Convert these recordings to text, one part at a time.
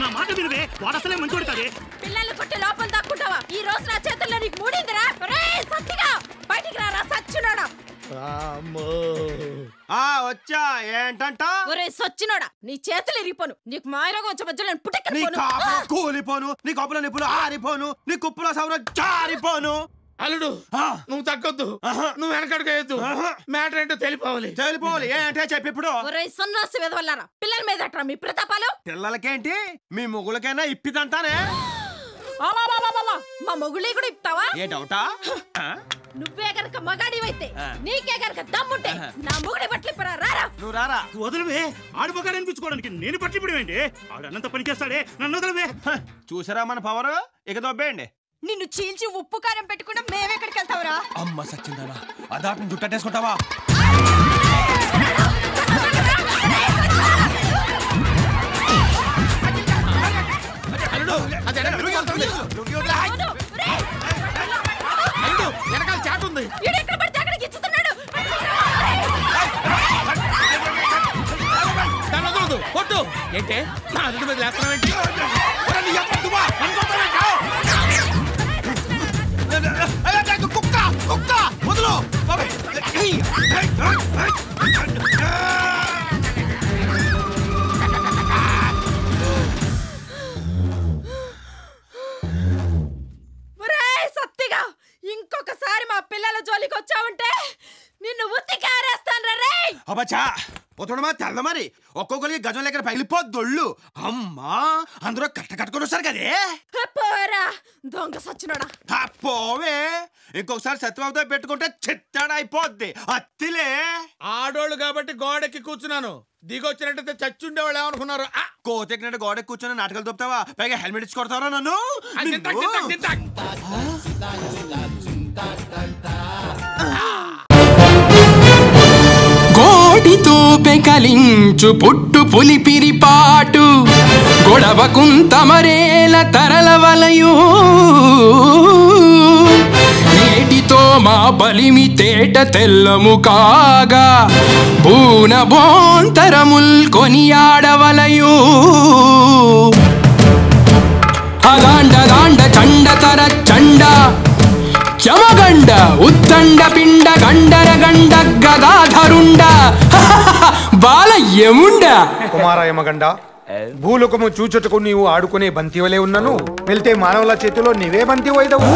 నా మాట వినవే, వాడు అసలే మంచోడు కాదే. పిల్లలు కొట్టి లోపల దాక్కుంటావా? ఈ రోజు నా చేతుల్లో నీకు మూడిందిరా. సత్తిగా బయటికి రారా సచ్చినోడా. వచ్చా ఏంటంట? ఒరే సచ్చినోడా, నీ చేతులు ఇరిగిపోను. నీకు మాయరోగం వచ్చే మధ్యలో కూలిపోను, నీ కప్పుల నిప్పులు ఆరిపోను, నీ కుప్పుల సౌర జారిపోను. అల్లుడు నువ్వు తగ్గొద్దు, నువ్వు వెనకడుగేయద్దు. మ్యాటర్ ఏంటో తెలిపోవాలి. ఏంటే చెప్పి ఇప్పుడు. ఒరే సన్నాసి వెదవల్లారా, పిల్లల మీద అట్రా మీ ప్రతాపాలు. పిల్లలకేంటి, మీ మొగులకైనా ఇప్పిదంటానే. మా మొగుళ్ళీ కూడా ఇప్తావా? ఏ డౌటా? నువ్వే గనక మగాడివైతే, నీకే గనక దమ్ముంటే నా మొగుడి బట్టలు ఇప్పరా. రారా నువ్వు రారా. వదలవే, ఆడు మగాడు అనిపించుకోవడానికి నేను పట్ల ఇప్పుడేంటి? ఆడు అన్నంత పని చేస్తాడే, నన్ను వదలవే. చూసారా మన పవర్? ఇక దొబ్బేయండి. నిన్ను చీల్చి ఉప్పు కారం పెట్టుకున్నా మేమెక్కడికి వెళ్తావురా? అమ్మ సచ్చిందానా, అదాటిని జుట్టేసుకుంటావా? వెనకాల చాట్ ఉంది. కొట్టు ఏంటే నా అల్లుడి మీద లేస్తున్నావేంటి? సత్తిగా ఇంకొకసారి మా పిల్లల జోలికి వచ్చావంటే నిన్ను ఉత్తికారేస్తాను రే. అబ్బచ్చా పోతుడమా తెల్ల మరి ఒక్కొక్కరికి గజం లెక్కన పగిలిపోద్దొళ్ళు. అమ్మా అందరూ కట్టుకొని వస్తారు కదే. పోరా దొంగ సచ్చినోడా. పోవే, ఇంకొకసారి సత్యబాబుతో పెట్టుకుంటే చిత్తాడైపోద్ది. అత్తిలే ఆడోళ్ళు కాబట్టి గోడెక్కి కూర్చున్నాను. దిగొచ్చినట్టయితే చచ్చుండేవాళ్ళు ఏమనుకున్నారు? కోతెక్కినట్టు గోడ కూర్చొని నాటకాలు దొప్పుతావా? పైగా హెల్మెట్ ఇచ్చి కొడతారా నన్ను? గోడితో పెకలించు పుట్టు పులిపిరి పాటు గొడవ కుంతమరేల తరల వలయు నేటితో మా బలిమి తేట తెల్లము కాగా బూన బోంతరముల్ కొనియాడవలయు అదాండ దాండ చండ తర చండ చమగండ ఉత్తండ పిండ గండర గండ గదాధరుండ బాల యముండ. కుమార యమగండ, భూలోకము చూచుటకు నీవు ఆడుకునే బంతివలే ఉన్నను. వెళ్తే మానవుల చేతిలో నీవే బంతి వైదవు.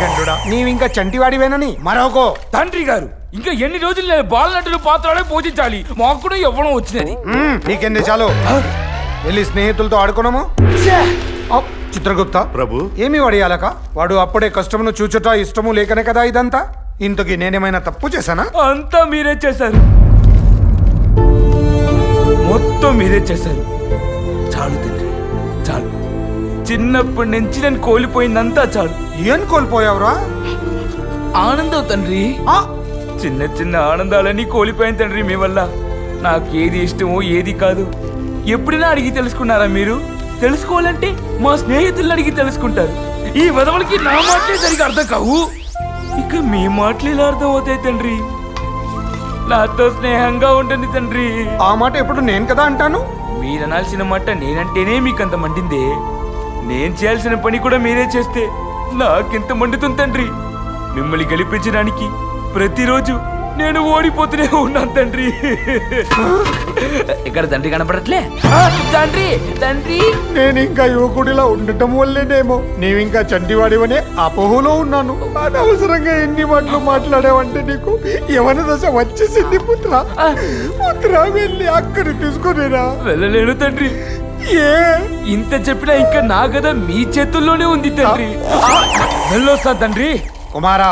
గండుడా, నీవింకా చంటివాడివేనని మరొకో. తండ్రి గారు, ఇంకా ఎన్ని రోజులు నేను బాలనటులు పాత్రలే పూజించాలి? మాకు కూడా ఇవ్వడం వచ్చినది. నీకెంది చాలు, వెళ్ళి స్నేహితులతో ఆడుకున్నాము. చిత్రగుప్త ప్రభు, ఏమి వడియాలక? వాడు అప్పుడే కష్టమును చూచుట ఇష్టము లేకనే కదా ఇదంతా. ఇంతకీ నేనేమైనా తప్పు చేశానా? అంతా మీరే చేశారు, మొత్తం మీరే చేశారు. చాలు తండ్రి చాలు. చిన్నప్పటి నుంచి నేను కోల్పోయిందంతా చాలు. ఏం కోల్పోయావురా? ఆనందం తండ్రి. చిన్న చిన్న ఆనందాలన్నీ కోల్పోయాను తండ్రి మీ వల్ల. నాకేది ఇష్టమో ఏది కాదు ఎప్పుడైనా అడిగి తెలుసుకున్నారా మీరు? తెలుసుకోవాలంటే మా స్నేహితులను అడిగి తెలుసుకుంటారు. ఈ వదవులకి నా మాటలే సరిగా అర్థం కావు, ఇక మీ మాటలు ఇలా అర్థం అవుతాయి తండ్రి. నాతో స్నేహంగా ఉంటుంది తండ్రి. ఆ మాట ఎప్పుడు నేను కదా అంటాను. మీరు అనాల్సిన మాట నేనంటేనే మీకంత మండిందే. నేను చేయాల్సిన పని కూడా మీరే చేస్తే నాకెంత మండుతుంది తండ్రి. మిమ్మల్ని గెలిపించడానికి ప్రతిరోజు నేను ఓడిపోతూనే ఉన్నాను తండ్రి. ఇక్కడ తండ్రి కనపడట్లే. తండ్రి తండ్రి, నేను ఇంకా యువకుడిలా ఉండటం వల్లేనేమో నీవింకా చంటివాడివనే అపోహలో ఉన్నాను. అనవసరంగా ఎన్ని మాటలు మాట్లాడావంటే నీకు యవన దశ వచ్చేసింది పుత్ర. పుత్ర వెళ్ళి అక్కడి తీసుకునేరా. వెళ్ళలేను తండ్రి. ఏ ఇంత చెప్పినా ఇంకా నా గద మీ చేతుల్లోనే ఉంది తండ్రి. వెళ్ళొస్తా తండ్రి. కుమారా,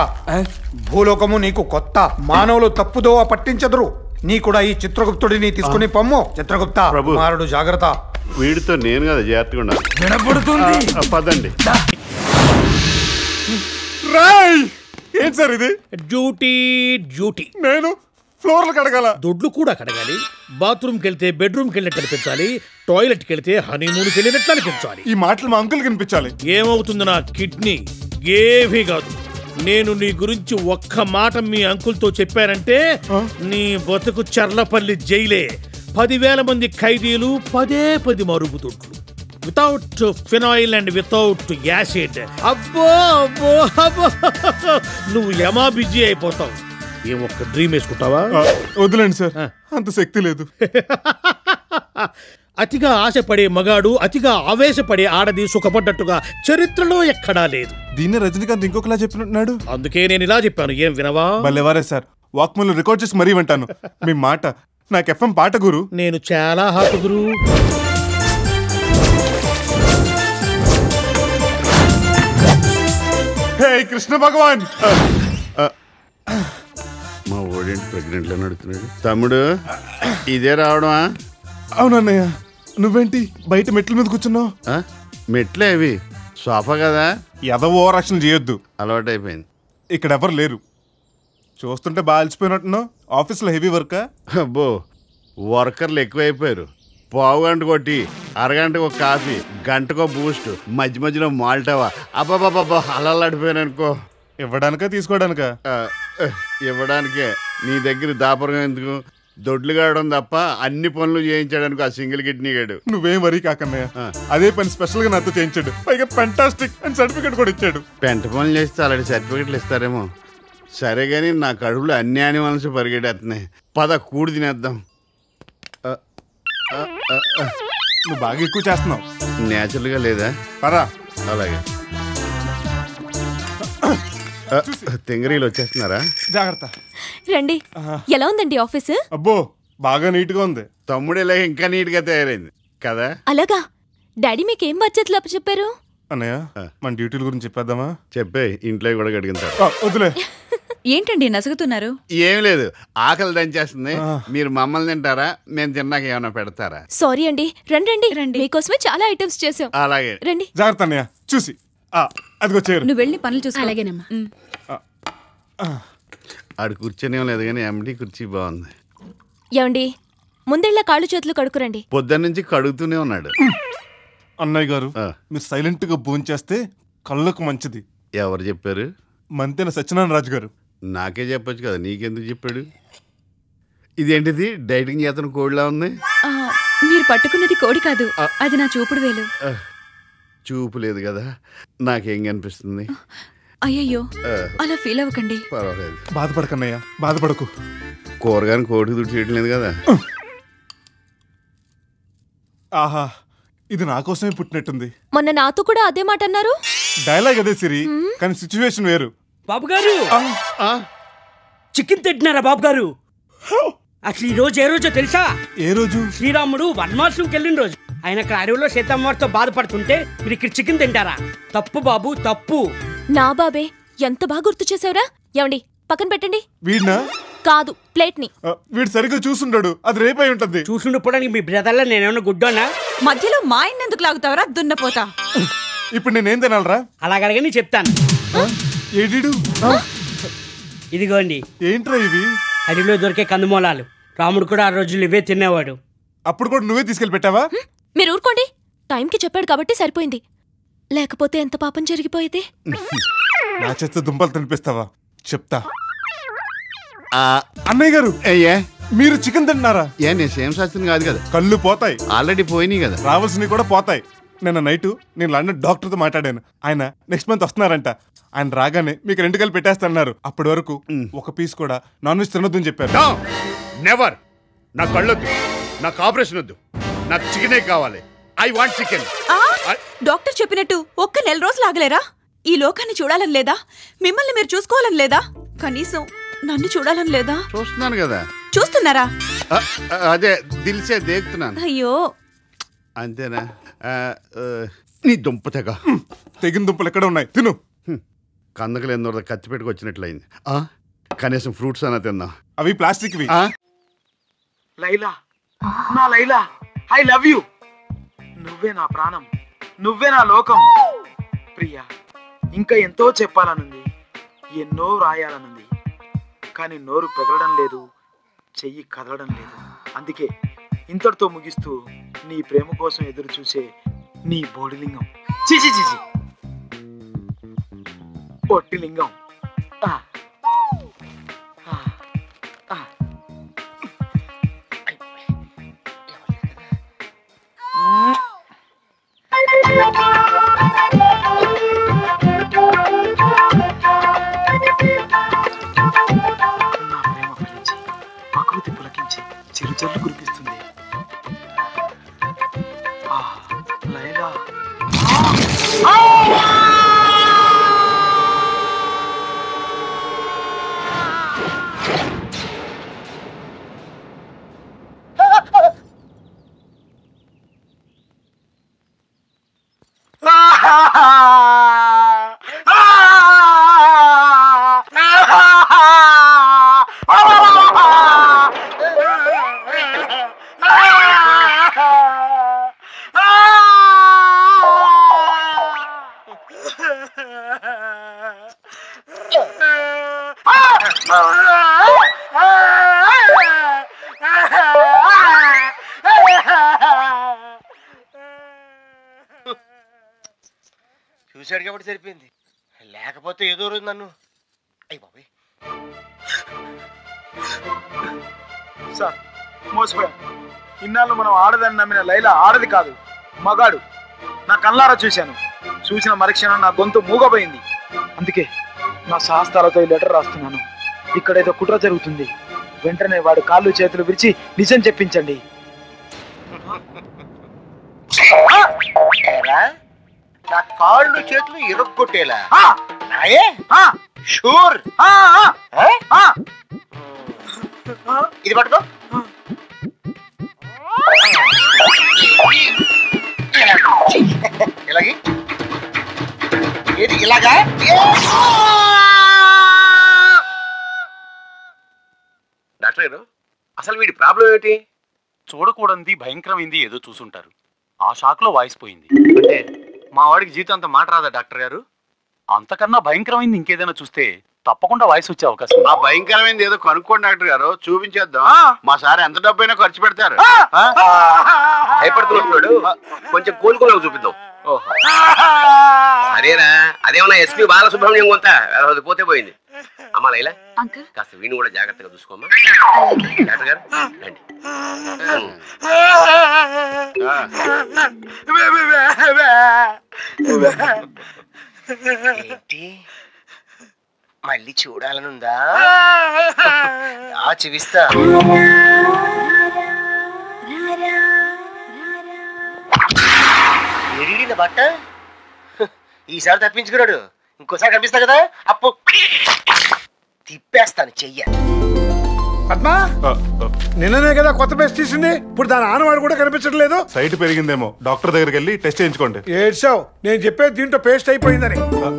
భూలోకము నీకు కొత్త. మానవులు తప్పుదోవ పట్టించదురు. నీ కూడా ఈ చిత్రగుప్తుడిని తీసుకుని పొమ్ము. చిత్రగుప్త కుమారుడు జాగ్రత్త. వీడితో నేను కదా జాగ్రత్తగా ఉండాలి. వినపడుతుంది. పదండి. ఏంటి సార్ ఇది? డ్యూటీ. నేను ఫ్లోర్లు కడగాల, దొడ్లు కూడా కడగాలి. బాత్రూమ్కి వెళ్తే బెడ్రూమ్కి వెళ్ళినట్టు అనిపించాలి. టాయిలెట్కి వెళ్తే హనీమూన్కి వెళ్ళినట్లు అనిపించాలి. ఈ మాటలు మా అంకుల్ కనిపించాలి. ఏమవుతుంది నా కిడ్నీ? ఏమీ కాదు. నేను నీ గురించి ఒక్క మాట మీ అంకుల్తో చెప్పానంటే నీ బతుకు చర్లపల్లి జైలే. 10,000 మంది ఖైదీలు, 10 మరుగుదొడ్లు. Without phenyl and without acid. అబ్బో అబ్బో అబ్బో, నువ్వు యమా బిజీ అయిపోతావు. ఏం ఒక్క డ్రీమ్ వేసుకుంటావా? వదిలేండి సార్, అంత శక్తి లేదు. అతిగా ఆశపడే మగాడు, అతిగా ఆవేశపడే ఆడది సుఖపడ్డట్టుగా చరిత్రలో ఎక్కడా లేదు. దీన్నే రజనీకాంత్ ఇంకొకలా చెప్పినట్టున్నాడు. అందుకే నేను ఇలా చెప్పాను, ఏం వినవా? భలేవారే సార్, వాక్మన్ రికార్డ్ చేసి మరీ వింటాను మీ మాట. నాకు ఎఫ్ఎం పాట గురు. నేను చాలా హాట్ గురు. హే కృష్ణ భగవాన్. మా ఓడేంటి ప్రెగ్నెంట్ లో నడుతున్నాడు. తమ్ముడు ఇదే రావడమా? అవునన్నయ్య, నువ్వేంటి బయట మెట్ల మీద కూర్చున్నావు? మెట్లే అవి, సోఫా కదా. ఎదవ ఓవర్ యాక్షన్ చేయొద్దు, అలవాటు అయిపోయింది. ఇక్కడ ఎవరు లేరు, చూస్తుంటే బాగా అలసిపోయినట్టున్నావు. ఆఫీస్లో హెవీ వర్కా? అబ్బో, వర్కర్లు ఎక్కువైపోయారు. పావు గంట కొట్టి అరగంటకు ఒక కాఫీ, గంటకో బూస్ట్, మధ్య మధ్యలో మాల్టావా. అబ్బాబాబా అలలాడిపోయాను అనుకో. ఇవ్వడానికా తీసుకోవడానికా? ఇవ్వడానికే. నీ దగ్గర దాపరం ఎందుకు? దొడ్లు కావడం తప్ప అన్ని పనులు చేయించాడనుకో ఆ సింగిల్ కిడ్నీ గాడు. నువ్వేం వరీ కాకన్నయ్య, అదే పని స్పెషల్ గా నాతో చేయించాడు. పైగా ఫెంటాస్టిక్ అని సర్టిఫికెట్ కూడా ఇచ్చాడు. పెంట పనులు చేస్తే అలాంటి సర్టిఫికెట్లు ఇస్తారేమో. సరే గాని నా కడుపులో అన్ని యానిమల్స్ పరిగెడేస్తున్నాయి. పద కూడి తినేద్దాం. నువ్వు బాగా ఎక్కువ చేస్తున్నావు. నేచురల్ గా లేదా? పరా. అలాగే. తెంగరీలు వచ్చేస్తున్నారా? జాగ్రత్త. రండి. ఎలా ఉందండి ఆఫీస్? అబ్బో బాగా నీట్ గా ఉంది. తమ్ముడు ఇలా ఇంకా నీట్ గా తయారైంది కదా. అలాగా. డాడీ మీకేం బాధ్యతలు అప్పచెప్పారు? అన్నయ్య మన డ్యూటీల గురించి చెప్పేద్దామా? చెప్పే, ఇంట్లో కూడా గడిగింటారు. వదిలే. ఏంటండి నసుగుతున్నారు? ఏం లేదు, ఆకలి దంచేస్తుంది. మీరు మమ్మల్ని తింటారా? మేము తిన్నాక ఏమైనా పెడతారా? సారీ అండి. రండి రండి రండి, మీకోసమే చాలా ఐటమ్స్ చేసాం. అలాగే రండి. జాగ్రత్త అన్నయ్య, చూసి అదిగో చేరు. నువ్వు వెళ్ళి పనులు చూసుకో. అలాగేనమ్మా. ఆడు కూర్చొని లేదు కానీ ఎండి కుర్చీ బాగుంది. ఏమండి, ముందెళ్ళ కాళ్ళు చేతులు కడుక్కురండి. పొద్దున్న నుంచి కడుగుతూనే ఉన్నాడు. అన్నయ్య గారు, మీరు సైలెంట్ గా భోంచేస్తే కళ్ళకు మంచిది. ఎవరు చెప్పారు? మంతెన సత్యనారాయణ రాజు గారు. నాకే చెప్పొచ్చు కదా, నీకెందుకు చెప్పాడు? ఇదేంటిది డైటింగ్ చేతను కోడిలా ఉంది? మీరు పట్టుకున్నది కోడి కాదు, అది నా చూపుడు వేలు. చూపు లేదు కదా, నాకేం కనిపిస్తుంది? అయ్యయ్యో, అలా ఫీల్ అవ్వకండి. పర్వాలేదు. బాధపడకన్నయ్య, బాధపడకు. కూరగాయని కోడికి దుడి చేయడం లేదు కదా. ఆహా, ఇది నా కోసమే పుట్టినట్టుంది. మొన్న నాతో కూడా అదే మాట అన్నారు. డైలాగ్ అదే సిరి, కానీ సిచ్యువేషన్ వేరు. బాబు గారు, చికెన్ తింటున్నారా బాబు గారు? అసలు ఈ రోజు ఏ రోజో తెలుసా? ఏ రోజు? శ్రీరాముడు వనవాసంకి వెళ్ళిన రోజు. ఆయన అక్కడ అడవిలో సీతమ్మవారితో బాధపడుతుంటే మీరు ఇక్కడ చికెన్ తింటారా? తప్పు బాబు, తప్పు. నా బాబే, ఎంత బాగా గుర్తు చేసావురా. ఏమండి, పక్కన పెట్టండి. వీడినా? కాదు, ప్లేట్ ని. వీడు సరిగ్గా చూసుండాడు, అది రేపై ఉంటది. చూసుండిపోవడానికి మీ బ్రదర్లా నేనేమన్నా గుడ్డోనా? మధ్యలో మా ఎందుకు లాగుతావరా దున్నపోతా? ఇప్పుడు నేనేం తినాలరా? అలాగని చెప్తాను. ఏడీడు? ఇదిగోండి. ఏంట్రా ఇవి? అడవిలో దొరికే కందుమూలాలు. రాముడు కూడా ఆ రోజులు ఇవే తినేవాడు. అప్పుడు కూడా నువ్వే తీసుకెళ్ళి పెట్టావా? మీరు ఊరుకోండి. టైంకి చెప్పాడు కాబట్టి సరిపోయింది, లేకపోతే ఎంత పాపం జరిగిపోయేది. నా చేత దుంపలు తినిపిస్తావా? చెప్తా. అన్నయ్య గారు, మీరు చికెన్ తింటున్నారా? ఏ, నేను సేమ్ శాస్త్రం కాదు కదా. కళ్ళు పోతాయి. ఆల్రెడీ పోయినాయి కదా. రావాల్సినవి కూడా పోతాయి. నిన్న నైట్ నేను లండన్ డాక్టర్తో మాట్లాడాను. ఆయన నెక్స్ట్ మంత్ వస్తున్నారంట. ఆయన రాగానే మీకు 2 కలిపి పెట్టేస్తున్నారు. అప్పటి వరకు ఒక పీస్ కూడా నాన్ వెజ్ తినొద్దని చెప్పారు. నెవర్. నాకు కళ్ళొద్దు, నాకు ఆపరేషన్ వద్దు, నాకు చికెనే కావాలి. I want chicken. డాక్టర్ చెప్పినట్టు ఒక్క 1 రోజులు ఆగలేరా? ఈ లోకాన్ని చూడాలని లేదా? మిమ్మల్ని మీరు చూసుకోవాలని లేదా? కనీసం నన్ను చూడాలని లేదా? చూస్తున్నాను కదా. చూస్తున్నారా? అదే దిల్సే దేకుతున్నాను. అయ్యో, అంతేనా? నీ దుంప తెగ. తెగిన దుంపలు ఎక్కడ ఉన్నాయి? తిను. కందకలు ఎందో కత్తి పెట్టుకొచ్చినట్లయింది. కనీసం ఫ్రూట్స్ అన్నా తిందాం. అవి ప్లాస్టిక్. లైలా, నా లైలా, ఐ లవ్ యూ. నువ్వే నా ప్రాణం, నువ్వే నా లోకం. ప్రియా, ఇంకా ఎంతో చెప్పాలనుంది, ఎన్నో రాయాలనుంది, కానీ నోరు పెగలడం లేదు, చెయ్యి కదలడం లేదు. అందుకే ఇంతటితో ముగిస్తూ నీ ప్రేమ కోసం ఎదురు చూసే నీ బోడిలింగం, చిచి చిచి పొట్టిలింగం. జల్లు కురిపిస్తుంది. లైలా చూశాడు కాబట్టి సరిపోయింది, లేకపోతే ఏదో రోజు నన్ను అయ్యి బాబాయ్. సార్ మోసపోయాం. ఇన్నాళ్ళు మనం ఆడదని నమ్మిన లైలా ఆడది కాదు, మగాడు. నా కళ్ళారా చూశాను. చూసిన మరుక్షణం నా గొంతు మూగపోయింది. అందుకే నా శాస్త్రాలతో ఈ లెటర్ రాస్తున్నాను. ఇక్కడ ఏదో కుట్ర జరుగుతుంది. వెంటనే వాడు కాళ్ళు చేతులు విరిచి నిజం చెప్పించండి. నా కాళ్ళు చేతులు ఇరగొట్టేలా షూర్. ఇది పట్టుకో. ఇలాగే ఏది ఇలాగా? డాక్టర్ గారు, అసలు వీడి ప్రాబ్లం ఏంటి? చూడకూడనిది భయంకరమైంది ఏదో చూసుంటారు. ఆ షాక్ లో వాయిస్ పోయింది. అంటే మా వాడికి జీవితాంతం మాట రాదా డాక్టర్ గారు? అంతకన్నా భయంకరమైంది ఇంకేదైనా చూస్తే తప్పకుండా వాయిస్ వచ్చే అవకాశం. ఆ భయంకరమైంది ఏదో కనుక్కోండి డాక్టర్ గారు, చూపించేద్దాం. మా సార్ ఎంత డబ్బైనా ఖర్చు పెడతారు. భయపడుతున్నాడు, కొంచెం కోలుకోలేక చూపిద్దాం. సరేనా, అదేమన్నా ఎస్పీ బాలసుబ్రహ్మణ్యం కొంత అది పోతే పోయింది. అమ్మా లైలా, కాస్త వీణు కూడా జాగ్రత్తగా చూసుకోమ్మా. డాక్టర్ గారు రండి. ఏంటి మళ్ళీ చూడాలనుందా? చూపిస్తా. ఎరిగిన బట్ట ఈసారి తప్పించుకున్నాడు, ఇంకోసారి కనిపిస్తా కదా అప్పు తిప్పేస్తాను చెయ్య. పద్మా, నిన్ననే కదా కొత్త పేస్ట్ తీసింది, ఇప్పుడు దాని ఆనవాడు కూడా కనిపించట్లేదు. సైట్ పెరిగిందేమో, డాక్టర్ దగ్గరికి వెళ్ళి టెస్ట్ చేయించుకోండి. ఏడ్చావు, నేను చెప్పేది దీంట్లో పేస్ట్ అయిపోయిందని.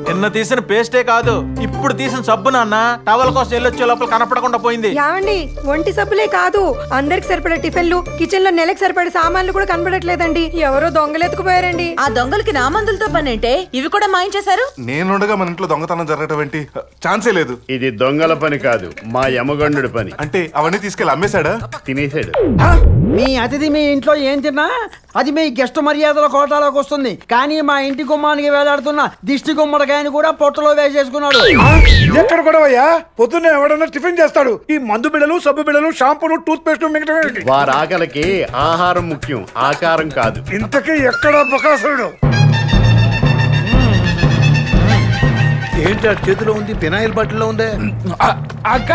నిన్న తీసిన పేస్టే కాదు, ఇప్పుడు తీసిన సబ్బు నాన్న టవల్ కోసం వెళ్ళొచ్చే లోపల కనపడకుండా పోయింది. యావండి, ఒంటి సబ్బులే కాదు, అందరికి సరిపడే టిఫిన్లు, కిచెన్ లో నెలకు సరిపడే సామాన్లు కూడా కనపడట్లేదండి. ఎవరో దొంగలెత్తుకుపోయారండి. ఆ దొంగలకి నా మందులతో పని అంటే ఇవి కూడా మాయించేశారు. నేనుండగా మన ఇంట్లో దొంగతనం జరగటం ఏంటి? ఛాన్సే లేదు. ఇది దొంగల పని కాదు, మా యమగండు పని. అంటే అవన్నీ తీసుకెళ్ళి అమ్మేశాడా? తినేసాడు. మీ అతిథి మీ ఇంట్లో ఏం తిన్నా అది మీ గెస్ట్ మర్యాదల కోటాలోకి వస్తుంది. కానీ మా ఇంటి గుమ్మానికి వేలాడుతున్న దిష్టి గుమ్మడికాయని కూడా పొట్టలో వేసేసుకున్నాడు. ఎక్కడ కూడా అయ్యా, పొద్దున్నే ఎవడన్నా టిఫిన్ చేస్తాడు. ఈ మందు బిళ్ళలు, సబ్బు బిళ్ళలు, షాంపూలు, టూత్ పేస్ట్ మిగతా వారి ఆకలికి ఆహారం ముఖ్యం, ఆకారం కాదు. ఇంతకీ ఎక్కడ బకాసురుడు? ఏంటి చేతిలో ఉంది? ఫినాయిల్ బాటిల్లో ఉందే. అక్క,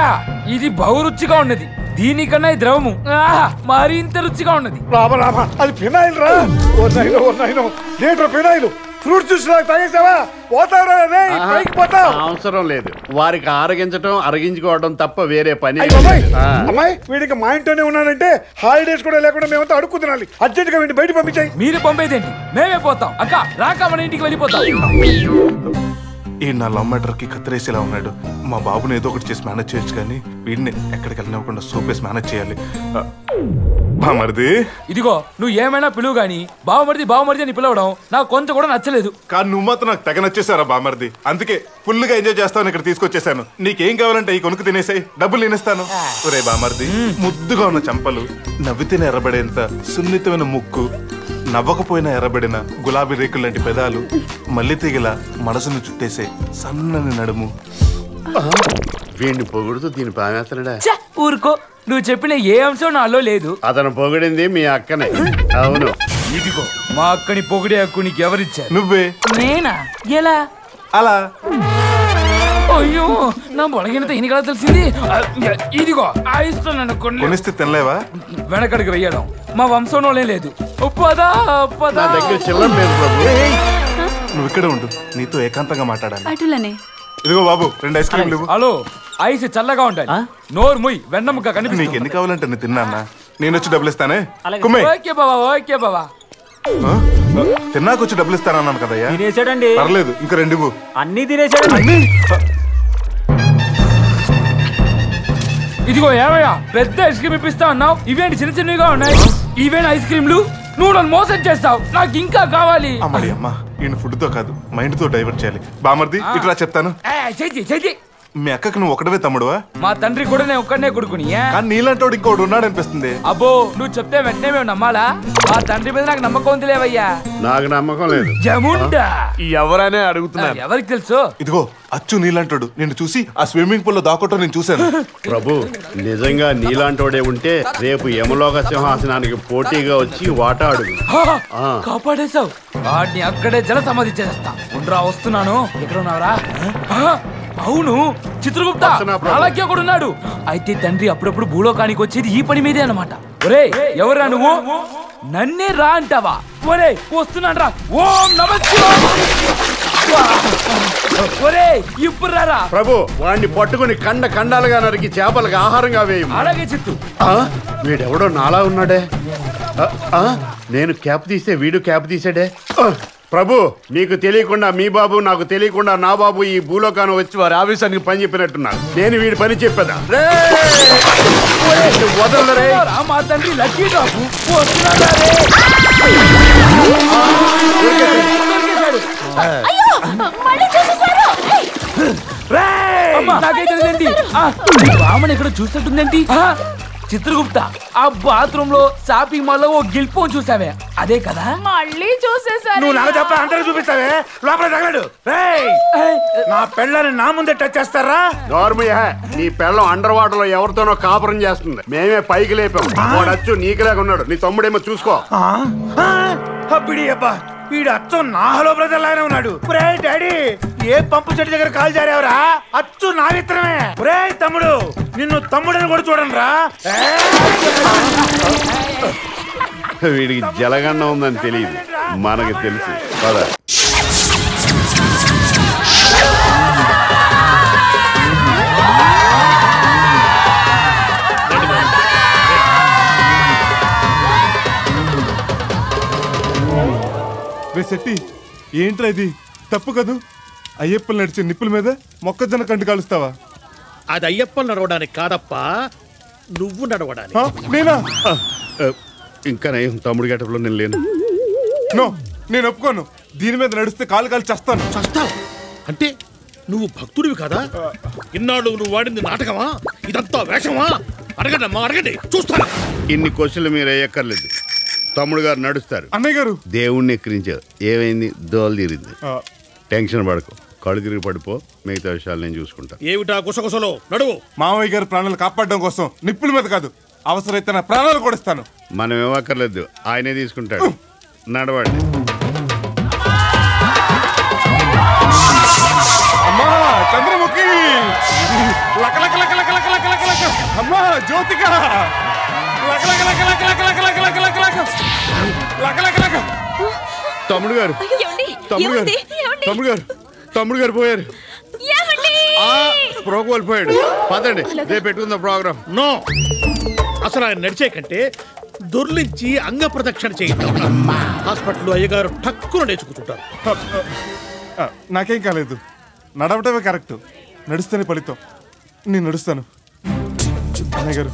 ఇది బహురుచిగా ఉన్నది. దీనికన్నా ఈ ద్రవము మరింత రుచిగా ఉన్నది. రామా, అది ఫినాయిల్ రా. లీటర్ ఫినాయిల్ ఫ్రూట్ జ్యూస్ తాగేసావా? పోతావురా, పైకి పోతావు. అవసరం లేదు, వారికి ఆరగించడం అరగించుకోవడం తప్ప వేరే పని. అమ్మాయి, వీడికి మా ఇంట్లోనే ఉన్నాడంటే హాలిడేస్ కూడా లేకుండా మేమంతా అడుక్కు తినాలి. అర్జెంట్ గా వీడిని బయట పంపించాయి. మీరు పంపేదేంటి? మేమే పోతాం. అక్క రాక మన ఇంటికి వెళ్ళిపోతాం. ఈ నా లవ్ మ్యాటర్ కి కత్తిరేసేలా ఉన్నాడు. మా బాబుని ఏదో ఒకటి చేసి మేనేజ్ చేయొచ్చు, కానీ వీడిని ఎక్కడికి వెళ్ళినవ్వకుండా సోప్ వేసి మేనేజ్ చేయాలి. బామర్ది, ఇదిగో నువ్వు ఏమైనా పిలువు గాని బావమరిది అని పిలవడం నాకు కొంచెం కూడా నచ్చలేదు. కానీ నువ్వు మాత్రం నాకు తెగ నచ్చేసారా బామర్ది. అందుకే ఫుల్ గా ఎంజాయ్ చేస్తాను ఇక్కడ తీసుకొచ్చేసాను. నీకేం కావాలంటే ఈ కొనుక్కు తినేసాయి, డబ్బులు నేనేస్తాను. ఒరే బామర్ది, ముద్దుగా ఉన్న చంపలు, నవ్వితేనే ఎర్రబడేంత సున్నితమైన ముక్కు, నవ్వకపోయినా ఎర్రబడిన గులాబీ రేకులు లాంటి పెదాలు, మల్లి తీగల మనసును చుట్టేసే సన్నని నడుము. వీడిని పొగుడుతూ దీని పానేస్తున్నాడా? ఊరుకో, నువ్వు చెప్పిన ఏ అంశం నాలో లేదు. అతను పొగిడింది మీ అక్కనే. అవును. ఇదిగో మా అక్కని పొగిడే హక్కు నీకు ఎవరిచ్చారు? నువ్వే. నేనా? ఎలా? అలా. అయ్యో నా బొలగినంత ఈయన కదా తెలిసింది. ఇదిగో ఇస్తున్నాను కొనిస్తే తినలేవా? వెనకడికి వెయ్యడం మా వంశంలోనే లేదు. పదా పదా దగ్గర చిల్లర లేదు ప్రభు. నువ్వు ఇక్కడ ఉండు, నీతో ఏకాంతంగా మాట్లాడాలి. అటులనే. ఇదిగో బాబు 2 ఐస్ క్రీమ్లు. హలో ఐస్ చల్లగా ఉండాలి. నోరు ముయ్ వెన్నముక కనిపిస్తుంది. నీకు ఎన్ని కావాలంటే నేను తిన్నా. నేను వచ్చి డబ్బులు ఇస్తానే. ఓకే బాబా ఓకే బాబా. తిన్నాకొచ్చి డబ్బులు ఇస్తానన్నాను కదయ్యా. తినేసాడండి. పర్లేదు ఇంకా 2 అన్ని తినేసాడండి. ఇదిగో ఏమయ్యా పెద్ద ఐస్ క్రీమ్ ఇప్పిస్తా అన్నావు, ఇవేంటి చిన్న చిన్నవిగా ఉన్నాయి? ఇవేంటి ఐస్ క్రీమ్లు? నువ్వు నన్ను మోసం చేస్తావు, నాకు ఇంకా కావాలి. అమ్మడి అమ్మ, ఈయన ఫుడ్ తో కాదు మైండ్ తో డైవర్ట్ చేయాలి. బామర్ది ఇట్లా చెప్తాను. మీ అక్కకి నువ్వు ఒకటవే తమ్ముడువా? మా తండ్రి కూడా నేను ఒక్కడనే కొడుకుని. కానీ నీలాంటి ఇంకోటి ఉన్నాడు అనిపిస్తుంది. అబ్బో నువ్వు చెప్తే వెంటనే మేము నమ్మాలా? మా తండ్రి మీద నాకు నమ్మకం ఉంది లేవయ్యా. నాకు నమ్మకం లేదు. జముండా ఎవరనే అడుగుతున్నారు. ఎవరికి తెలుసు? ఇదిగో అచ్చు నీలాంటోడు. నిన్ను చూసి ఆ స్విమ్మింగ్ పూల్ లో దాకోటో నేను చూశాను. ప్రభు నిజంగా నీలాంటోడే ఉంటే రేపు యమలోక సింహాసనానికి పోటీగా వచ్చి వాటా అడుగు. కాపాడేశావు. వాడిని అక్కడే జల సమాధి చేస్తా. ఉండరా వస్తున్నాను. ఎక్కడ ఉన్నావురా? అవును చిత్రగుప్త అలాగే కూడా ఉన్నాడు. అయితే తండ్రి అప్పుడప్పుడు భూలోకానికి వచ్చేది ఈ పని మీదే అన్నమాట. ఒరే ఎవరా నువ్వు? నన్నే రా అంటావా? ఒరే వస్తున్నాను రా. ఓం నమః ఒరే ఇప్పుడు రారా. ప్రభు వాడిని పట్టుకుని ఖండాలుగా నరికి చేపలకు ఆహారంగా వేయము. అలాగే చిత్తు. వీడెవడో నాలా ఉన్నాడే. నేను క్యాప్ తీస్తే వీడు క్యాప్ తీసాడే. ప్రభు మీకు తెలియకుండా మీ బాబు, నాకు తెలియకుండా నా బాబు ఈ భూలోకాన్ని వచ్చి వారి ఆఫీసానికి పని చెప్పినట్టున్నారు. నేను వీడి పని చెప్పేదా? వదలరే. మా తండ్రి లక్కీ బాబు నాకైతే బామని ఎక్కడ చూసినట్టుందేంటి? చిత్రగుప్త ఆ బాత్రూమ్ లో షాపింగ్ మాల్ లో ఓ గిల్పోన్ చూసావే అదే కదా? మళ్ళీ చూసేసాను. నువ్వు నాకు చెప్ప అందరూ చూపిస్తావే. లోపల తగలడు. నా పెళ్ళని నా ముందే టచ్ చేస్తారా? గౌరమయ్య నీ పెళ్ళం అండర్ వాటర్ లో ఎవరితోనో కాపురం చేస్తుంది. మేమే పైకి లేపాం. వాడచ్చు నీకులాగా ఉన్నాడు. నీ తమ్ముడేమో చూసుకో. అబ్బిడి అబ్బా వీడు అచ్చు నా హలో బ్రదర్ లాగానే ఉన్నాడు. డాడీ ఏ పంపు చెట్టు దగ్గర కాల్ జారేవరా? అచ్చు నా విత్తనమే. తమ్ముడు నిన్ను తమ్ముడని కూడా చూడండి రా. వీడికి జలగండ ఉందని తెలియదు, మనకి తెలుసు. పద. శెట్టి ఏంట్రా ఇది? తప్పు కదూ. అయ్యప్పలు నడిచే నిప్పుల మీద మొక్కజొన్న కంటి కాలుస్తావా? అది అయ్యప్పలు నడవడానికి కాదప్ప, నువ్వు నడవడానికి. నేనా? ఇంకా నయం తమ్ముడు గెటప్లో నేను లేను. నో నేను ఒప్పుకోను. దీని మీద నడిస్తే కాలు కాలు చేస్తాను. చస్తావు అంటే నువ్వు భక్తుడివి కదా? ఇన్నాళ్ళు నువ్వు వాడింది నాటకమా? ఇదంతా వేషమా? అడగండి అమ్మా అడగండి, చూస్తాను. ఇన్ని క్వశ్చన్లు మీరు వేయక్కర్లేదు. తమ్ముడు గారు నడుస్తారు. అన్నయ్య గారు దేవుణ్ణి ఎక్కిరించారు. ఏమైంది? దోలు తీరింది. టెన్షన్ పడకు, కళ్ళు తిరిగి పడిపో. మిగతా విషయాలు నేను చూసుకుంటా. ఏమిటా గుసగుసలో? నడువు. మామయ్య గారి ప్రాణాలు కాపాడడం కోసం నిప్పుల మీద కాదు, అవసరమైతే నా ప్రాణాలు కూడా ఇస్తాను. మనం ఏమక్కర్లేదు, ఆయనే తీసుకుంటాడు. నడవండి. అమ్మా చంద్రముఖి, అమ్మా జ్యోతిక, తమ్ముడు గారు తమ్ముడు గారు తమ్ముడు గారు తమ్ముడు గారు పోయారు. స్ప్రోక్ కోల్పోయాడు. పదండి, రేపు పెట్టుకుందాం ప్రోగ్రామ్. నో, అసలు ఆయన నడిచే కంటే దొర్లించి అంగ ప్రదక్షిణ చేయిద్దాం. హాస్పిటల్లో అయ్యగారు టక్కున నేర్చుకుంటుంటారు. నాకేం కాలేదు, నడవటమే కరెక్ట్. నడుస్తేనే ఫలితం. నేను నడుస్తాను. అన్నయ్య గారు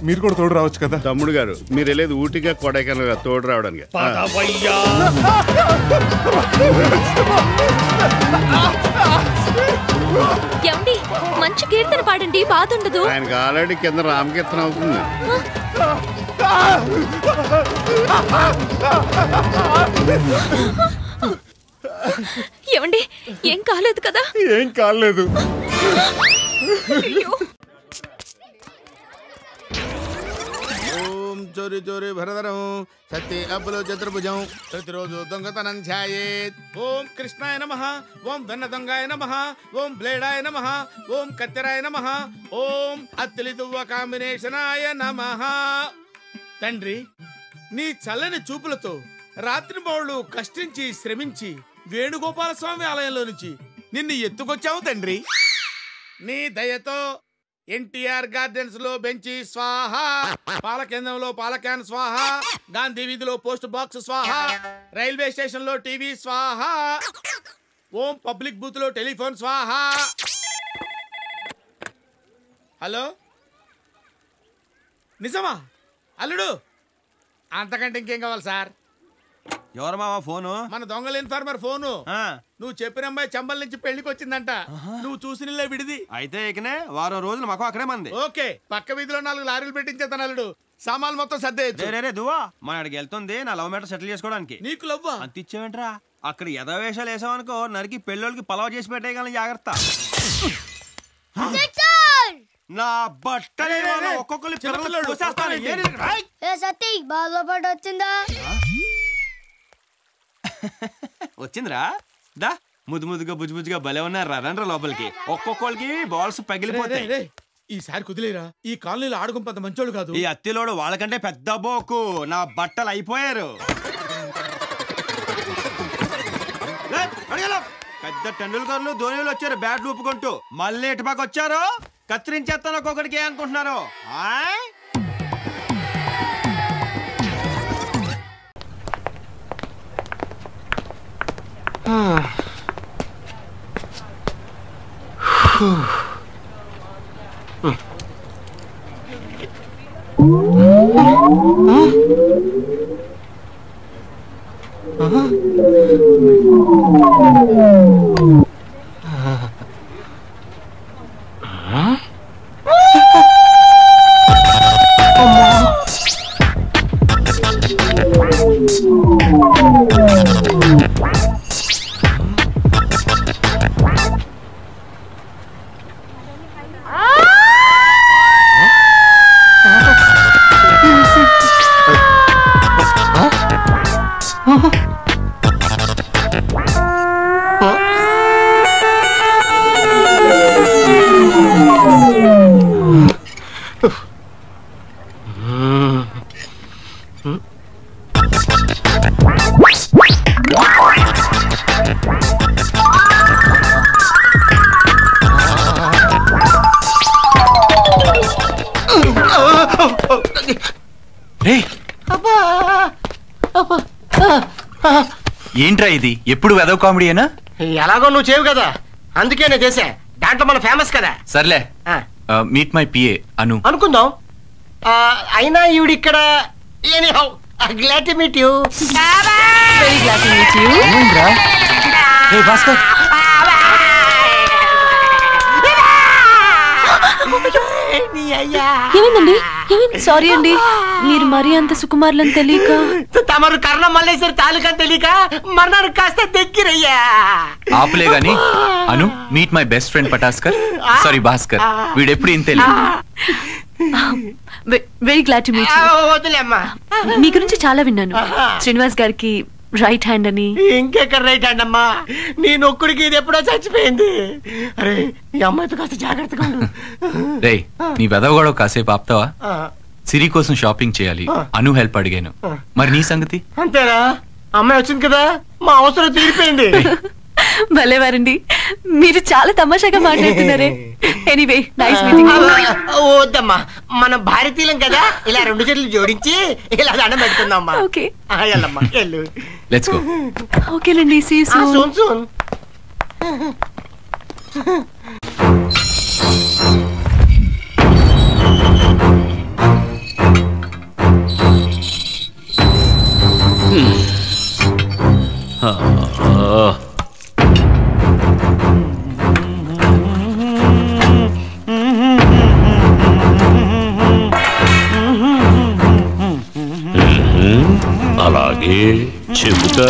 మీరు కూడా తోడు రావచ్చు కదా? తమ్ముడు గారు మీరు వెళ్ళేది ఊటీగా కొడైకెనాల్ తోడు రావడానికి. ఏమండి మంచి కీర్తన పాడండి, బాధ ఉండదు. ఆయనకి ఆల్రెడీ కింద రామకీర్తన అవుతుంది. ఏమండి ఏం కాలేదు కదా? ఏం కాలేదు. ఓం చోరీ చోరీ భరధరం సత్య అబ్బులో చతుర్భుజం ప్రతిరోజు దొంగతనం ఛాయేత్. ఓం కృష్ణాయ నమః, ఓం వెన్న దొంగాయ నమః, ఓం బ్లేడాయ నమః, ఓం కత్తెరాయ నమః, ఓం అత్తిలి దువ్వ కాంబినేషనాయ నమః. తండ్రి, నీ చల్లని చూపులతో రాత్రి బౌళ్ళు కష్టించి శ్రమించి వేణుగోపాల స్వామి ఆలయంలో నుంచి నిన్ను ఎత్తుకొచ్చావు తండ్రి. నీ దయతో ఎన్టీఆర్ గార్డెన్స్ లో బెంచి స్వాహ, పాలకేంద్రంలో పాలక్యాన్ స్వాహ, గాంధీ వీధిలో పోస్ట్ బాక్స్ స్వాహ, రైల్వే స్టేషన్ లో టీవీ స్వాహ, ఓం పబ్లిక్ బూత్ లో టెలిఫోన్ స్వాహ. హలో, నిజమా అల్లుడు? అంతకంటే ఇంకేం కావాలి సార్? ఎవరు మావా ఫోను? మన దొంగల ఇన్ఫార్మర్ ఫోను. నువ్వు చెప్పిన అమ్మాయి చంబల్ నుంచి పెళ్లికి వచ్చిందంట. నువ్వు చూసిన విడిది. అయితే ఇకనే వారం రోజులు మాకు అక్కడే మంది. ఓకే, పక్క వీధిలో 4 లారీలు పెట్టించేతాను అల్లుడు. సామాన్లు మొత్తం సర్దేయచ్చు. దువ్వా మన అడిగి వెళ్తుంది నా లవ్ మ్యాటర్ సెటిల్ చేసుకోవడానికి. నీకు లవ్వా? అంత ఇచ్చావేంట్రా? అక్కడ యథావేషాలు వేసావనుకో నరికి పెళ్ళోళ్ళకి పలావ్ చేసి పెట్టేయగలను. జాగ్రత్త. నా బట్టలు వచ్చిందా? వచ్చిందిరా. దా ముద్దు ముద్దుగా బుజ్జుగా భలే ఉన్నారు. రండ్రా లోపలికి. ఒక్కొక్కరికి బాల్స్ పగిలిపోతాయి. ఈసారి కుదిలేరా? ఈ కాలనీలో ఆడుకుంపంత మంచోడు కాదు. ఈ అత్తిలోడు వాళ్ళకంటే పెద్ద బోకు. నా బట్టలు అయిపోయారు. పెద్ద టెండూల్కర్లు ధోనిలు వచ్చారు బ్యాట్లు ఊపుకుంటూ. మళ్ళీ ఇటుపక్క వచ్చారు. కత్తిరించేస్తాను ఒక్కొక్కడికి. అనుకుంటున్నారు ఏంట్రా ఇది? ఎప్పుడు వెదవ కామెడీయేనా? ఎలాగో నువ్వు చేయవు కదా, అందుకే నేను చేసా. దాంట్లో మన ఫేమస్ కదా. సర్లే, మీట్ మై పిఏ అను. అనుకుందాం. అయినా ఈవిడ ఇక్కడ. Anyhow glad to meet you. Very glad to meet you. Hey Bhaskar, ఏమైందండి? ఏమైంది? సారీ అండి, మీరు మరీ అంత సుకుమారులని తెలియక. తమరు కర్ణ మల్లేశ్వరి తాలూకని తెలియక మన్నాడు కాస్త దగ్గరయ్యా. ఆపులే గాని Anu, meet my best friend Pataskar. Sorry Bhaskar, వీడెప్పుడు ఇంతే. Very glad to meet you. వదిలేమ్మా, మీ గురించి చాలా విన్నాను. శ్రీనివాస్ గారికి రైట్ హ్యాండ్ అని. ఇంకెక్కడ రైట్ హ్యాండ్ అమ్మా? నీ నొక్కుడికి ఇది ఎప్పుడో చచ్చిపోయింది. అరే, ఈ అమ్మాయితో కాస్త జాగ్రత్తగా ఉండు. రే, నీ వెదవగొడవ కాసేపు ఆపుతావా? సిరి కోసం షాపింగ్ చేయాలి. అను హెల్ప్ అడిగాను. మరి నీ సంగతి? అంతేరా, అమ్మాయి వచ్చింది కదా, మా అవసరం తీరిపోయింది. భలేవారండి, మీరు చాలా తమాషాగా మాట్లాడుతున్నారే. Anyway, nice meeting. వద్దమ్మా, మన భారతీయులం కదా, ఇలా 2 చేతులు జోడించి ఇలా దండం పెట్టుకుందామ్మా. ఓకే, వెళ్ళమ్మా, వెళ్ళు. Let's go. ఓకేలండి, సీ యు సూన్. సూన్. అలాగే చెబుతా.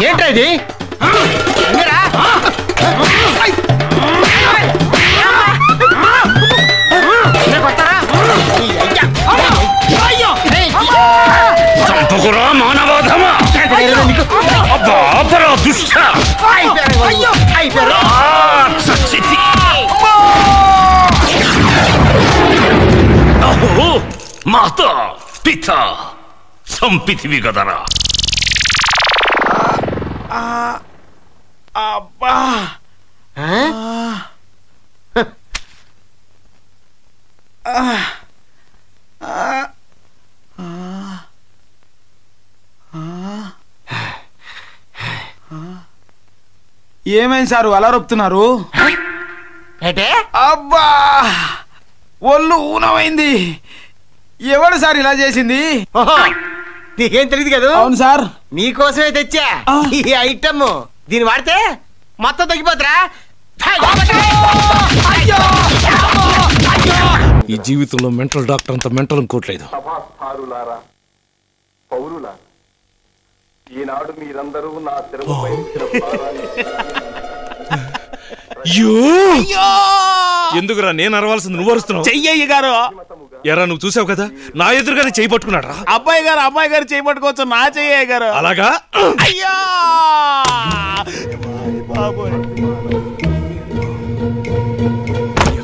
ఏంట్రా ఇది? చంపకురా మానవాధమా! అబ్బా, అపరా దుష్ట! రాక్షసి! అహో మాత పిత సంపితివి కదరా. అబ్బా ఏమైంది సారు అలా రొప్పుతున్నారు? అబ్బా ఒళ్ళు ఊనమైంది. ఎవడు సార్ ఇలా చేసింది? నీకేం తెలియదు కదా? అవును సార్, మీకోసమే తెచ్చా ఈ ఐటమ్. దీన్ని వాడితే మొత్తం తగ్గిపోతురా. ఈ జీవితంలో మెంటల్ డాక్టర్ అంత మెంటల్ ఇంకోట్లేదు. ఈనాడు మీరందరూ నా శిరముపై ఎందుకురా నేను అరవాల్సింది నువ్వు అరుస్తున్నావు? చెయ్యయ్య గారు. ఎరా నువ్వు చూసావు కదా, నా ఎదురుగానే చేయి పట్టుకున్నాడు రా. అబ్బాయి గారు చేయి పట్టుకోవచ్చు, నా చెయ్యయ్య గారు. అలాగా? అయ్యా బాబోయ్.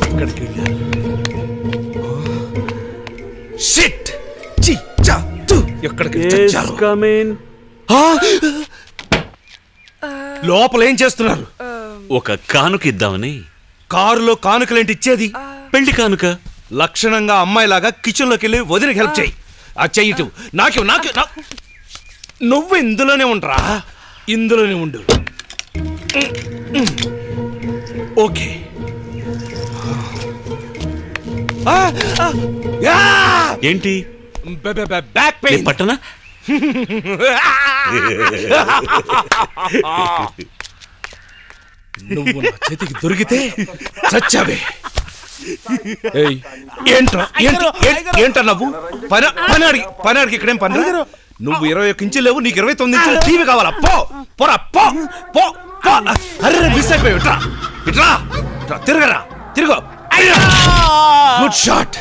ఎక్కడికి వెళ్ళారు? షిట్! చి చా తు ఎక్కడికి చచ్చారు? లోపల ఏం చేస్తున్నారు? ఒక కానుక ఇద్దామని. కారులో కానుకలేంటి ఇచ్చేది? పెళ్లి కానుక. లక్షణంగా అమ్మాయిలాగా కిచెన్ లోకి వెళ్ళి వదిలికి హెల్ప్ చేయి. ఆ చెయ్యి నాకే నాకే నువ్వు ఇందులోనే ఉండరా, ఇందులోనే ఉండు. ఓకే. ఏంటి? Back pain. పట్టనా? నువ్వు నా చేతికి దొరికితే చచ్చావే. ఏంటా నవ్వు? పని అడిగి ఇక్కడేం పని? నువ్వు 21 ఇంచులు లేవు, నీకు 29 ఇంచులు టీవీ కావాలా? పో పోరా పో పో. అరే మిస్ అయిపోయి ఇట్రా ఇట్రా తిరగరా తిరుగు. Good shot.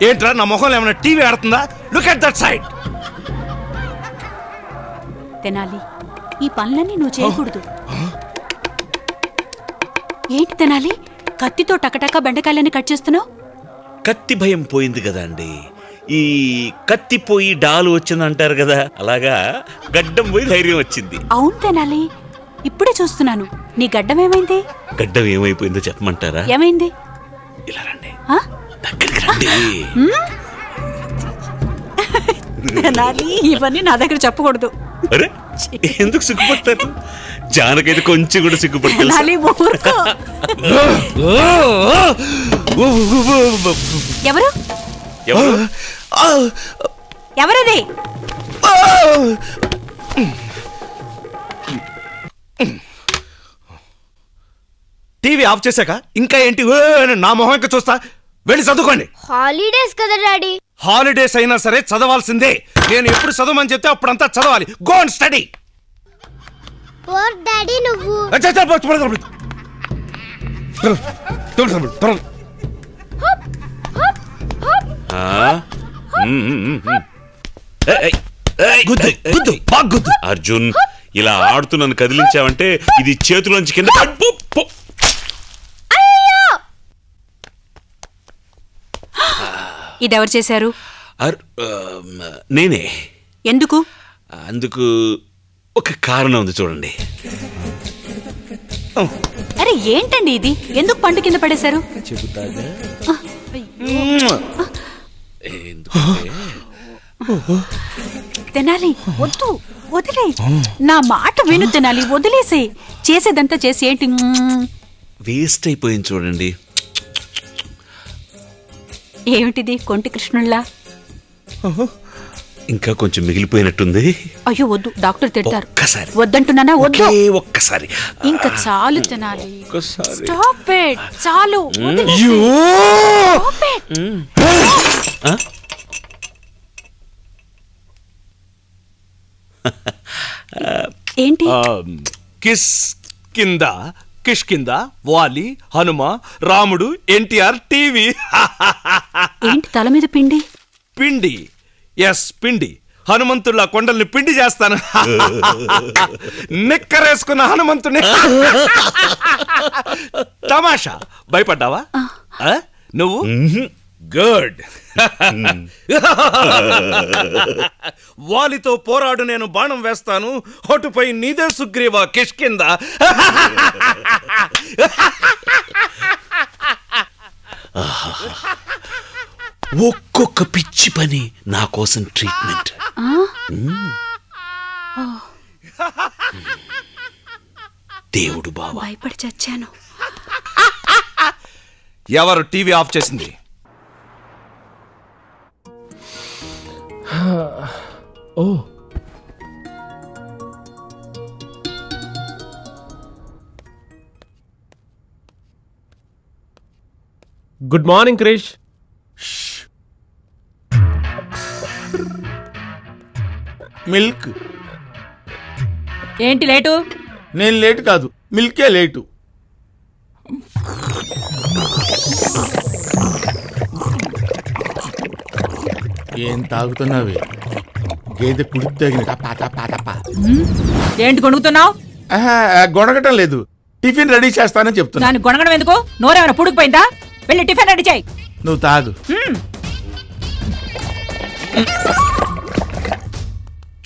ఏంట్రా నా మొహంలో ఏమైనా టీవీ ఆడుతుందా? Look at that side. Tenali, ఈ పనులన్నీ నువ్వు చేయకూడదు. ఏంటి తెనాలి, కత్తితో టకటక బెండకాయలని కట్ చేస్తున్నావు? కత్తి భయం పోయింది కదా అండి. ఈ కత్తి పోయి డాలు వచ్చిందంటారు కదా, అలాగా గడ్డం పోయి ధైర్యం వచ్చింది. అవును తెనాలి, ఇప్పుడే చూస్తున్నాను. నీ గడ్డం ఏమైంది? గడ్డం ఏమైపోయిందో చెప్పమంటారా? ఏమైంది? ఇలా రండి. దగ్గరికి రండి. తెనాలి, ఇవన్నీ నా దగ్గర చెప్పకూడదు. అరే ఎందుకు సిగ్గుపడతారు? జానకైతే కొంచెం కూడా సిగ్గుపడతారు. ఎవరు ఎవరది? టీవీ ఆఫ్ చేశాక ఇంకా ఏంటి నా మొహం ఇంకా చూస్తా? వెళ్ళి చదువుకోండి. హాలిడేస్ కదా డాడీ. హాలిడేస్ అయినా సరే చదవాల్సిందే. నేను ఎప్పుడు చదవమని చెప్తే అప్పుడంతా చదవాలి. Go and study. డాడీ నువ్వు అర్జున్, ఇలా ఆడుతూ నన్ను కదిలించావంటే ఇది చేతులోంచి కింద ఇదెవరు చేశారు? నేనే. ఎందుకు? అందుకు ఒక కారణం ఉంది చూడండి. అరే ఏంటండి ఇది? ఎందుకు పండు కింద పడేశారు? చెబుతాగా. తెనాలి వద్దు. వదిలే నా మాట విను తెనాలి, వదిలేసే. చేసేదంతా చేసి ఏంటి వేస్ట్ అయిపోయింది చూడండి. ఏమిటిది కొంటి కృష్ణుల్లా? ఇంకా కొంచెం మిగిలిపోయినట్టుంది. అయ్యో వద్దు, డాక్టర్ తిడతారు. ఒక్కసారి వద్దంటున్నానా? వద్దు, ఒక్కసారి. ఇంకా చాలు తెనాలి. ఒక్కసారి. స్టాప్ ఇట్, చాలు. ఏంటి? కిస్ కింద కిష్కింద వాలి హనుమ రాముడు ఎన్టీఆర్ టీవీ. ఏంటి తల మీద పిండి? పిండి, ఎస్ పిండి. హనుమంతుల్లా కొండల్ని పిండి చేస్తాను. నిక్కరేసుకున్న హనుమంతుని. తమాషా, భయపడ్డావా? నువ్వు గుడ్. వాలితో పోరాడు, నేను బాణం వేస్తాను. హోటుపై నీదే సుగ్రీవా కిష్కింద. ఒక్కొక్క పిచ్చి పని నా కోసం ట్రీట్మెంట్. దేవుడు బావా, భయపడి చచ్చాను. ఎవరు టీవీ ఆఫ్ చేసింది? ఓ గుడ్ మార్నింగ్ క్రిష్. మిల్క్. ఏంటి లేటు? నేను లేటు కాదు, మిల్కే లేటు. ఏం తాగుతున్నావే? గేదె కుడి తగిన ఏంటి గొణుగుతున్నావు? గొనగటం లేదు, టిఫిన్ రెడీ చేస్తానని చెప్తున్నా. దాన్ని గొనగడం ఎందుకు? నోరేమైనా పుడుకుపోయిందా? వెళ్ళి టిఫిన్ రెడీ చేయి. నువ్వు తాగు.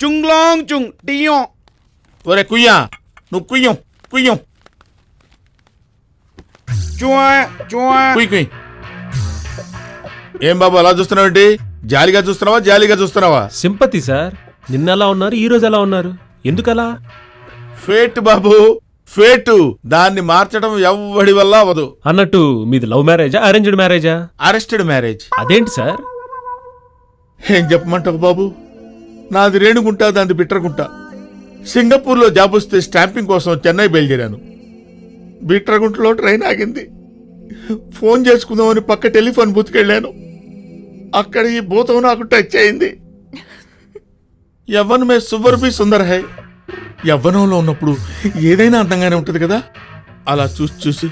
చుంగ్లాంగ్ చుంగ్ టియ్యం. ఒరే కుయ్యా, నువ్వు కుయ్యం కుయ్యం. కుయ్ కుయ్. ఏం బాబు అలా చూస్తున్నావు? జాలిగా చూస్తున్నావా జాలిగా చూస్తున్నావా? Sympathy sir. నిన్న ఎలా ఉన్నారు, ఈ రోజు ఎలా ఉన్నారు? ఎందుకలా? ఫేట్ బాబు, ఫేటు. దాన్ని మార్చడం ఎవ్వడి వల్ల అవ్వదు. అన్నట్టు మీది లవ్ మ్యారేజా, అరేంజ్డ్ మ్యారేజా? Arrested marriage. అదేంటి సార్? ఏం చెప్పమంటావు బాబు? నాది రేణుగుంట, దాన్ని బిట్రగుంట. సింగపూర్లో జాబ్ వస్తే స్టాంపింగ్ కోసం చెన్నై బయలుదేరాను. బిట్రగుంటలో ట్రైన్ ఆగింది. ఫోన్ చేసుకుందామని పక్క టెలిఫోన్ బూత్కి వెళ్ళాను. అక్కడ ఈ భూతం నాకు టచ్ అయింది. యవ్వన్ మే సువర్ బి సుందర్ హై. యవ్వనంలో ఉన్నప్పుడు ఏదైనా అందంగానే ఉంటుంది కదా. అలా చూసి చూసి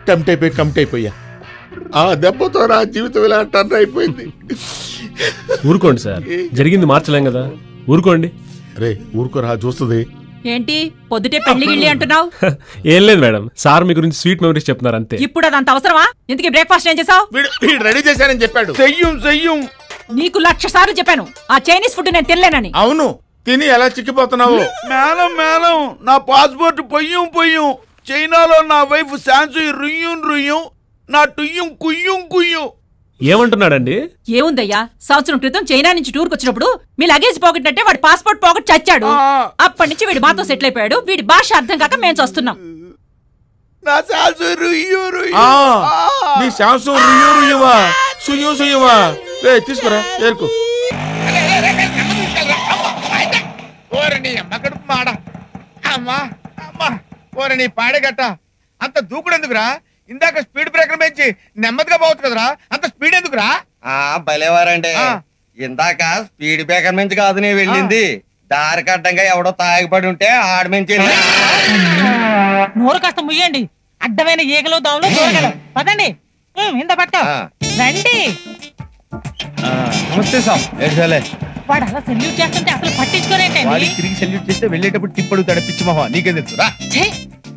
కమిట్ అయిపోయా. ఆ దెబ్బతో నా జీవితం ఇలా టర్న్ అయిపోయింది. ఊరుకోండి సార్, జరిగింది మార్చలేం కదా, ఊరుకోండి. రే ఊరుకోరా, చూస్తుంది. ఏంటి పొద్దుటే పెళ్లి గిళ్ళి అంటున్నావు? ఏం లేదు మేడం, సార్ మీ గురించి స్వీట్ మెమరీస్ చెప్తున్నారు అంతే. ఇప్పుడు అదంత అవసరమా? ఎందుకు బ్రేక్ఫాస్ట్ ఏం చేసావు? రెడీ చేశానని చెప్పాడు. చెయ్యం. నీకు 1,00,000 సార్లు చెప్పాను ఆ చైనీస్ ఫుడ్ నేను తినలేనని. అవును, తిని ఎలా చిక్కిపోతున్నావు? మేడం నా పాస్పోర్ట్ పొయ్యం. చైనాలో నా వైఫ్ శాన్సు రుయ్యం, నా టుయ్యం కుయ్యం. ఏమంటున్నాడండి? ఏముందయ్యా, సంవత్సరం క్రితం చైనా నుంచి టూర్కి వచ్చినప్పుడు మీ లగేజ్ పాకెట్ అంటే వాడి పాస్పోర్ట్ పాకెట్ చచ్చాడు. అప్పటి నుంచి వీడి మాతో సెటిల్ అయిపోయాడు. వీడి భాష అర్థం కాక మేము చూస్తున్నాం. నా శాన్సు రుయ్యం. నీ శాంసు రుయ్యవా సుయ్యవా? రే తీసుకురా, ఏరుకో. నీ పాడేగట్ట అంత దూకుడెందుకురా? ఇందాక స్పీడ్ బ్రేకర్ పెంచి నెమ్మదిగా పోవచ్చు కదరా, అంత స్పీడ్ ఎందుకురా? భలేవారండి. ఇందాక స్పీడ్ బ్రేకర్ నుంచి కాదు నేను వెళ్ళింది, దారి కడ్డంగా ఎవడో తాగిపడి ఉంటే ఆడ నుంచి. నోరు కాస్త ముయ్యండి, అడ్డమైన ఈగలు దోమలు దూరగలవు. పదండి, ఇంత పట్ట రండి. నమస్తే సార్. ఏడ్చాలే, వాడు అలా సెల్యూట్ చేస్తుంటే అసలు పట్టించుకోనేంటండి? వాడికి తిరిగి సెల్యూట్ చేస్తే వెళ్ళేటప్పుడు టిప్పడు తడిపించి మొహం నీకేం తెలుసురా?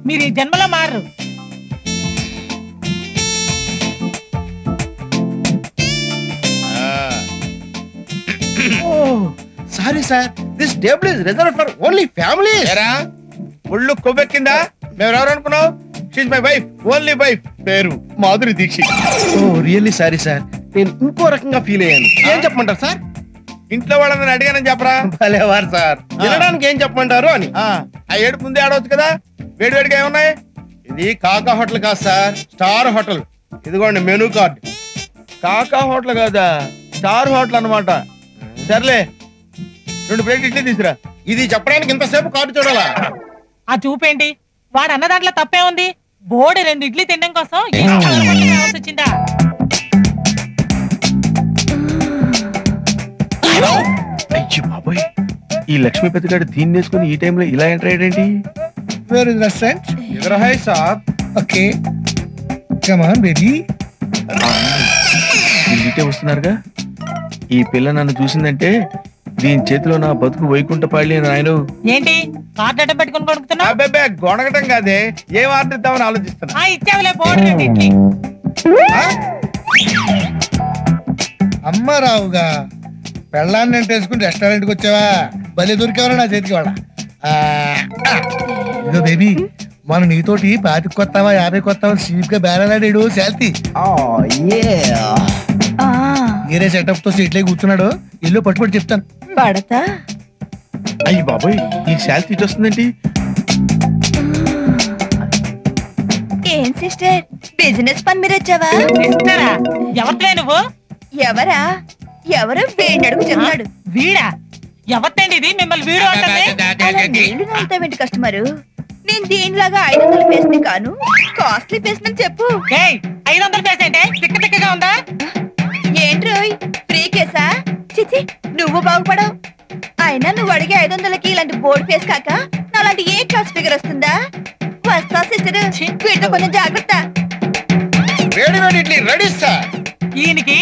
మీరు ఈ జన్మలో మారరు. Sorry sir, this table is reserved for only families. ఒళ్ళు కొవ్వెక్కిందా? మేము ఎవరు అనుకున్నావు? She my wife, only wife. పేరు Madhuri Dikshit. Oh really sorry sir, నేను ఇంకో రకంగా ఫీల్ అయ్యాను. ఏం చెప్పమంటారు సార్? ఇంట్లో వాళ్ళని అడిగానని చెప్పరా. భలేవారు సార్, తినడానికి ఏం చెప్పమంటారు అని. ఆ ఏడు ముందే ఆడవచ్చు కదా, వేడివేడిగా ఏమున్నాయి? ఇది కాకా హోటల్ కాదు సార్, స్టార్ హోటల్. ఇదిగోండి మెనూ కార్డ్. కాకా హోటల్ కాదా, స్టార్ హోటల్ అన్నమాట. సర్లే 2 ప్లేట్ ఇడ్లీ తీసురా. ఇది చెప్పడానికి ఇంతసేపు కార్డు చూడాలా? ఆ చూపేంటి, వాడు అన్న దాంట్లో తప్పే ఉంది. బోర్డు 2 ఇడ్లీ తినడం కోసం రావాల్సి వచ్చిందా? అయ్యి బాబోయ్, ఈ లక్ష్మీపతి గారు దీన్ని వేసుకుని ఈ టైంలో ఇలా ఎంటర్ అయ్యాడేంటి? Where is the restaurant? ఇదర హై సాబ్. Okay. Come on, baby. ఇటే వస్తున్నారుగా. ఈ పిల్ల నన్ను చూసిందంటే దీని చేతిలో నా బతుకు వైకుంఠపాళి అని ఆయన. ఏంటి కార్డు అడ్డం పెట్టుకుని కొడుకుతున్నా? అబ్బే గొనగటం కాదే, ఏం ఆర్డర్ ఇద్దామని ఆలోచిస్తున్నా. ఇచ్చావులే బోర్డు 2 ఇడ్లీ. అమ్మ రావుగా పెళ్ళాన్ని వేసుకుని రెస్టారెంట్కి వచ్చావా? భలే దొరికేవరా నా చేతికి వాళ్ళ. ఇదో బేబీ, మన నీతోటి 25 కొత్తావా 50 కొత్తావా సీప్ గా బేరాడాడు శాల్తీ. వేరే సెటప్ తో సీట్లే కూర్చున్నాడు. ఇల్లు పట్టుబడి చెప్తాను. పడతా. అయ్యి బాబోయ్, ఈ శాల్తీ ఇటు వస్తుందేంటి? ఏం సిస్టర్, బిజినెస్ పని మీరు వచ్చావా? ఎవరితో నువ్వు? ఎవరా? ఎవరు వేడడుగు చెప్తాడు. వీడా? ఎవరితండి ఇది? మిమ్మల్ని వీడు అంటే కస్టమరు. నేను దీనిలాగా 500 పేస్ట్ కాను, కాస్ట్లీ పేస్ట్ అని చెప్పు. 500 పేస్ట్ అంటే తిక్క తిక్కగా ఉందా? ఏంట్రోయ్ ఫ్రీ కేసా? చిచి, నువ్వు బాగుపడవు. అయినా నువ్వు అడిగే 500కి ఇలాంటి బోర్డు పేస్ట్ కాక నాలాంటి ఏ క్లాస్ ఫిగర్ వస్తుందా? వస్తా సిస్టర్, వీటితో కొంచెం జాగ్రత్త. వేడి వేడి ఇడ్లీ రెడీ సార్. ఈయనకి